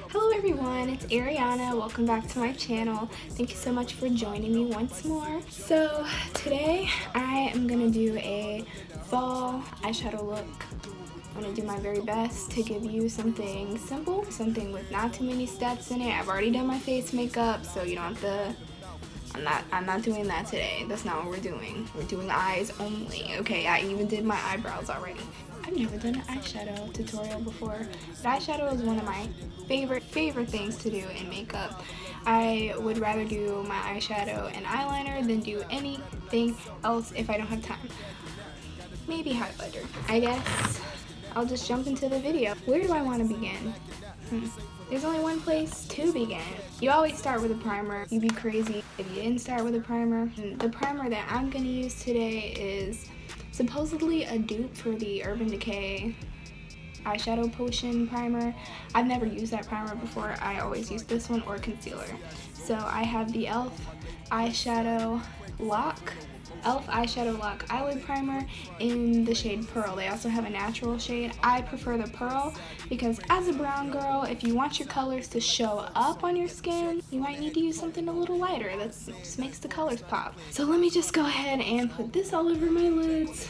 Hello everyone, it's Ariana. Welcome back to my channel. Thank you so much for joining me once more. So today I am going to do a fall eyeshadow look. I'm going to do my very best to give you something simple, something with not too many steps in it. I've already done my face makeup, so you don't have to, I'm not doing that today. That's not what we're doing. We're doing eyes only, okay? I even did my eyebrows already. I've never done an eyeshadow tutorial before, but eyeshadow is one of my favorite things to do in makeup. I would rather do my eyeshadow and eyeliner than do anything else if I don't have time. Maybe highlighter. I guess I'll just jump into the video. Where do I want to begin? There's only one place to begin. You always start with a primer. You'd be crazy if you didn't start with a primer. And the primer that I'm going to use today is supposedly a dupe for the Urban Decay eyeshadow potion primer. I've never used that primer before. I always use this one or concealer. So I have the e.l.f. eyeshadow lock eyelid primer in the shade Pearl. They also have a natural shade. I prefer the Pearl because as a brown girl, if you want your colors to show up on your skin, you might need to use something a little lighter that just makes the colors pop. So let me just go ahead and put this all over my lids.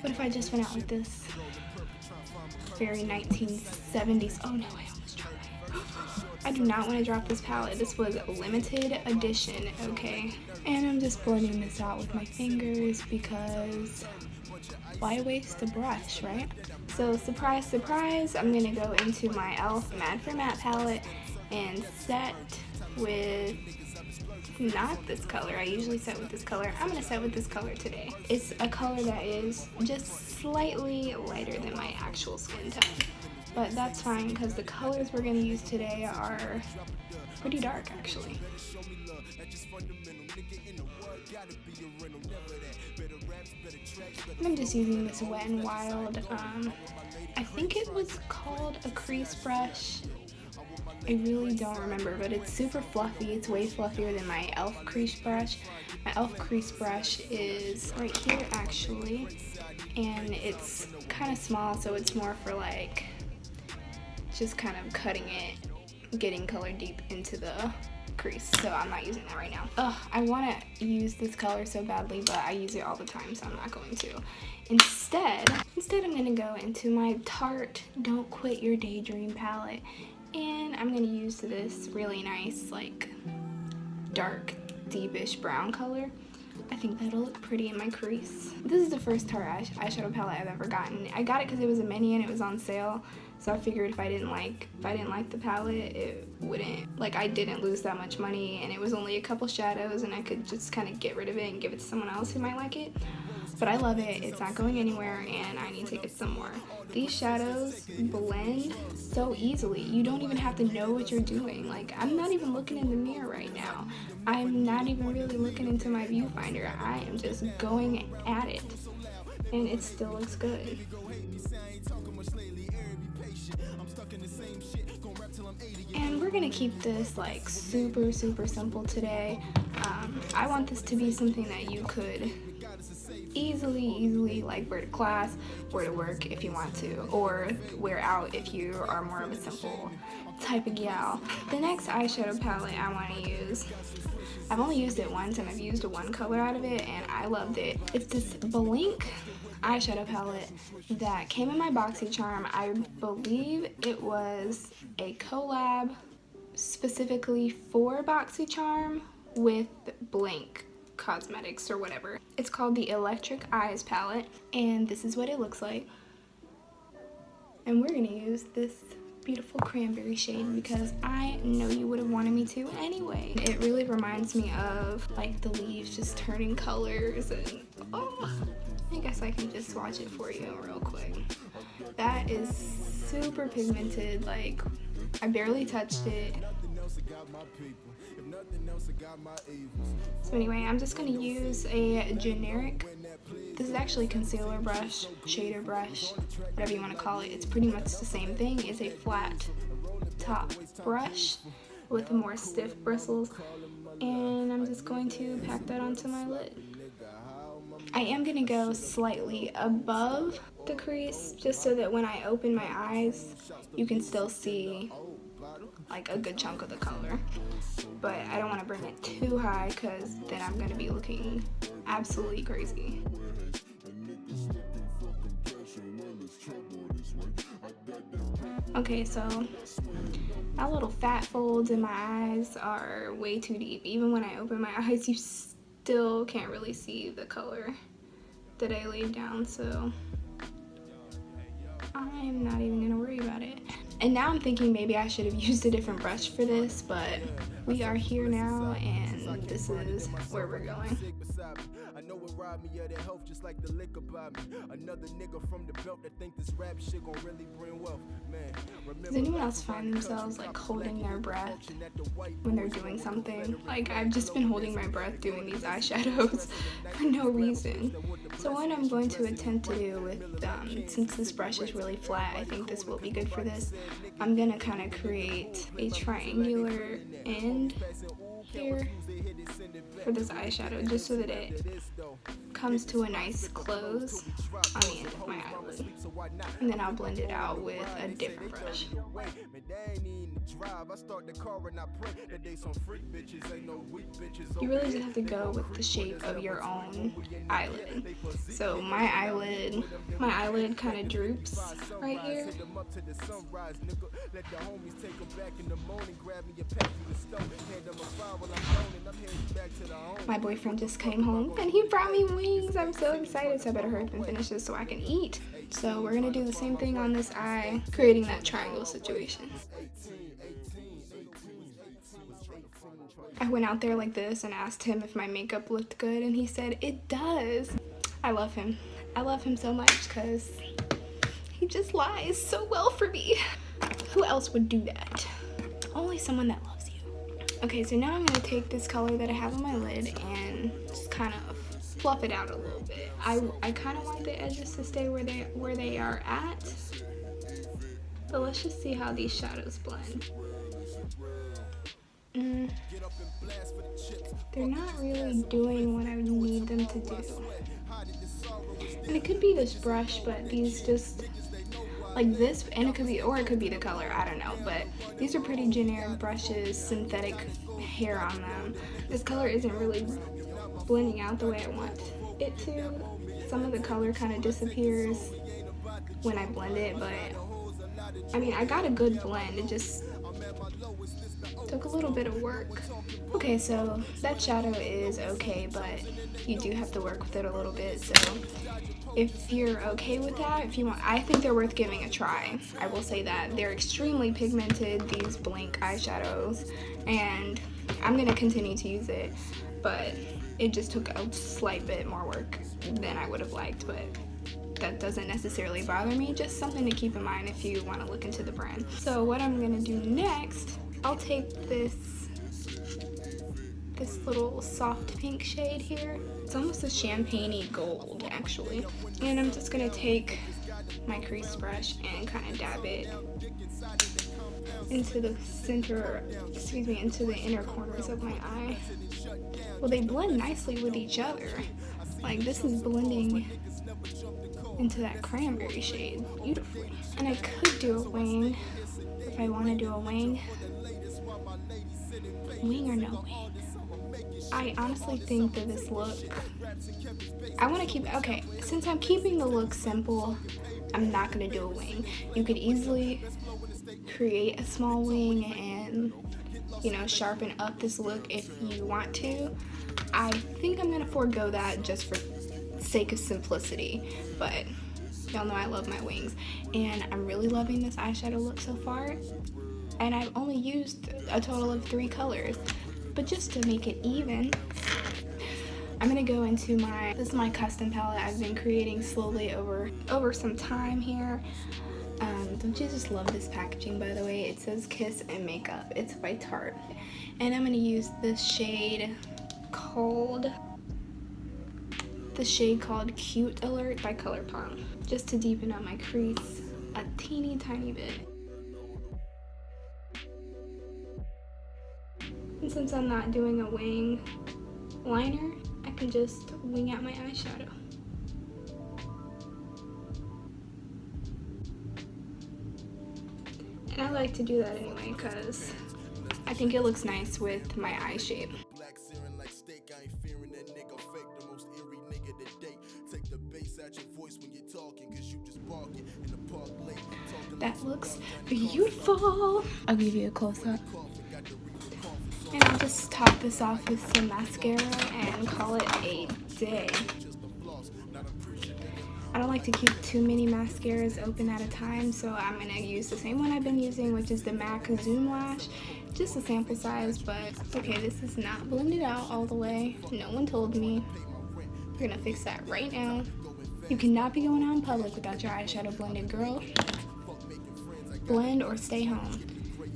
What if I just went out with this very 1970s? Oh no, I almost dropped it. I do not want to drop this palette. This was a limited edition, okay? And I'm just blending this out with my fingers because why waste a brush, right? So surprise, surprise, I'm gonna go into my e.l.f. Mad for Matte palette and set with not this color. I usually set with this color. I'm gonna set with this color today. It's a color that is just slightly lighter than my actual skin tone. But that's fine because the colors we're going to use today are pretty dark actually. I'm just using this Wet n Wild, I think it was called a crease brush. I really don't remember, but it's super fluffy. It's way fluffier than my e.l.f. crease brush. My e.l.f. crease brush is right here actually, and it's kind of small, so it's more for like just kind of cutting it, getting color deep into the crease, so I'm not using that right now. I want to use this color so badly, but I use it all the time, so I'm not going to. Instead I'm going to go into my Tarte Don't Quit Your Daydream palette, and I'm going to use this really nice, like, dark, deepish brown color. I think that'll look pretty in my crease. This is the first Tarte eyeshadow palette I've ever gotten. I got it because it was a mini and it was on sale. So I figured if I didn't like the palette, it wouldn't, like, I didn't lose that much money, and it was only a couple shadows and I could just kind of get rid of it and give it to someone else who might like it. But I love it. It's not going anywhere and I need to get some more. These shadows blend so easily. You don't even have to know what you're doing. Like, I'm not even looking in the mirror right now. I'm not even really looking into my viewfinder. I am just going at it. And it still looks good. And we're gonna keep this like super simple today. I want this to be something that you could easily like wear to class, wear to work if you want to, or wear out if you are more of a simple type of gal. The next eyeshadow palette I want to use, I've only used it once and I've used one color out of it and I loved it. It's this Blink eyeshadow palette that came in my boxy charm. I believe it was a collab specifically for BoxyCharm with Blink Cosmetics or whatever. It's called the Electric Eyes palette, and this is what it looks like. And we're gonna use this beautiful cranberry shade because I know you would have wanted me to anyway. It really reminds me of like the leaves just turning colors, and oh, I guess I can just swatch it for you real quick. That is super pigmented, like I barely touched it. So anyway, I'm just gonna use a generic, this is actually concealer brush, shader brush, whatever you want to call it. It's pretty much the same thing. It's a flat top brush with more stiff bristles. And I'm just going to pack that onto my lid. I am going to go slightly above the crease just so that when I open my eyes, you can still see like a good chunk of the color. But I don't want to bring it too high because then I'm going to be looking absolutely crazy. Okay, so my little fat folds in my eyes are way too deep. Even when I open my eyes, you still can't really see the color that I laid down, so I'm not even gonna worry about it. And now I'm thinking maybe I should have used a different brush for this, but we are here now and this is where we're going. I know it robbed me of that health just like the liquor by me. Another nigga from the belt that think this rap shit gon' really bring wealth. Man, does anyone else find themselves like holding their breath when they're doing something? Like I've just been holding my breath doing these eyeshadows for no reason. So what I'm going to attempt to do with, since this brush is really flat, I think this will be good for this. I'm gonna kind of create a triangular end here for this eyeshadow just so that it comes to a nice close on the end of my eyelid, and then I'll blend it out with a different brush. You really just have to go with the shape of your own eyelid. So my eyelid kind of droops right here. My boyfriend just came home and he brought me wings. I'm so excited, so I better hurry up and finish this so I can eat. So we're gonna do the same thing on this eye, creating that triangle situation. I went out there like this and asked him if my makeup looked good, and he said it does. I love him. I love him so much because he just lies so well for me. Who else would do that? Only someone that loves you. Okay, so now I'm gonna take this color that I have on my lid and just kind of fluff it out a little bit. I kind of want the edges to stay where they are at, but let's just see how these shadows blend. They're not really doing what I would need them to do. And it could be this brush, but these just like this, and it could be the color, I don't know, but these are pretty generic brushes, synthetic hair on them. This color isn't really blending out the way I want it to. Some of the color kind of disappears when I blend it, but I mean, I got a good blend. It just took a little bit of work. Okay, so that shadow is okay, but you do have to work with it a little bit. So if you're okay with that, if you want, I think they're worth giving a try. I will say that they're extremely pigmented, these blank eyeshadows, and I'm gonna continue to use it, but it just took a slight bit more work than I would have liked, but that doesn't necessarily bother me, just something to keep in mind if you want to look into the brand. So what I'm gonna do next, I'll take this little soft pink shade here. It's almost a champagne-y gold actually, and I'm just gonna take my crease brush and kind of dab it into the center, into the inner corners of my eye. Well, they blend nicely with each other. Like this is blending into that cranberry shade beautifully. And I could do a wing if I want to do a wing. Wing or no wing? I honestly think that this look, I want to keep, okay, since I'm keeping the look simple, I'm not going to do a wing. You could easily create a small wing and, you know, sharpen up this look if you want to. I think I'm going to forego that just for sake of simplicity, but y'all know I love my wings, and I'm really loving this eyeshadow look so far, and I've only used a total of 3 colors, but just to make it even, I'm gonna go into this is my custom palette I've been creating slowly over some time here. Don't you just love this packaging, by the way? It says Kiss and Makeup. It's by Tarte, and I'm gonna use this shade called Cute Alert by ColourPop, just to deepen up my crease a teeny tiny bit. And since I'm not doing a wing liner, I can just wing out my eyeshadow. And I like to do that anyway because I think it looks nice with my eye shape. That looks beautiful. I'll give you a close-up. And I'll just top this off with some mascara and call it a day. I don't like to keep too many mascaras open at a time, so I'm going to use the same one I've been using, which is the MAC Zoom Lash. Just a sample size, but okay, this is not blended out all the way. No one told me. We're going to fix that right now. You cannot be going out in public without your eyeshadow blended, girl. Blend or stay home.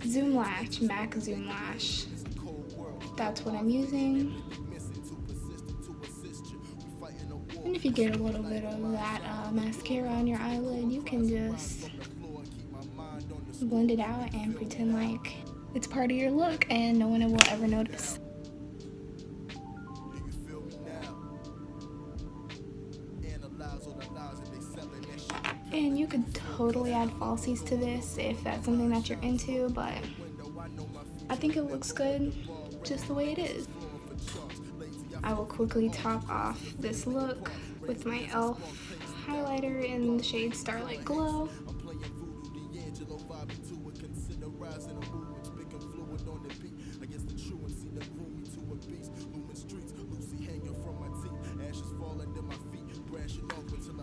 Zoom Lash, MAC Zoom Lash. That's what I'm using. And if you get a little bit of that mascara on your eyelid, you can just blend it out and pretend like it's part of your look and no one will ever notice. And you could totally add falsies to this if that's something that you're into, but I think it looks good just the way it is. I will quickly top off this look with my e.l.f. highlighter in the shade Starlight Glow.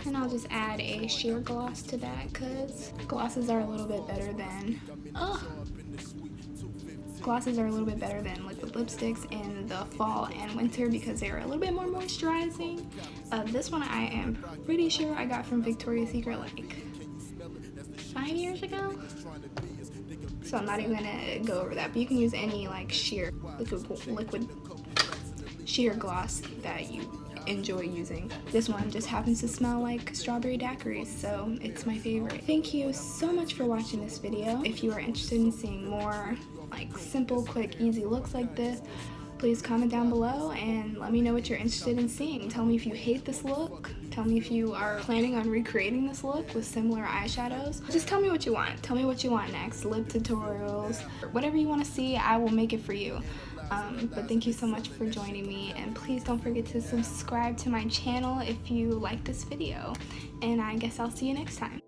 And I'll just add a sheer gloss to that because glosses are a little bit better than liquid lipsticks in the fall and winter because they're a little bit more moisturizing. This one I am pretty sure I got from Victoria's Secret like 5 years ago. So I'm not even gonna go over that, but you can use any like sheer liquid sheer gloss that you enjoy using. This one just happens to smell like strawberry daiquiris, so it's my favorite. Thank you so much for watching this video. If you are interested in seeing more like simple, quick, easy looks like this, please comment down below and let me know what you're interested in seeing. Tell me if you hate this look. Tell me if you are planning on recreating this look with similar eyeshadows. Just tell me what you want. Tell me what you want next. Lip tutorials, whatever you want to see, I will make it for you. But thank you so much for joining me, and please don't forget to subscribe to my channel if you like this video, and I guess I'll see you next time.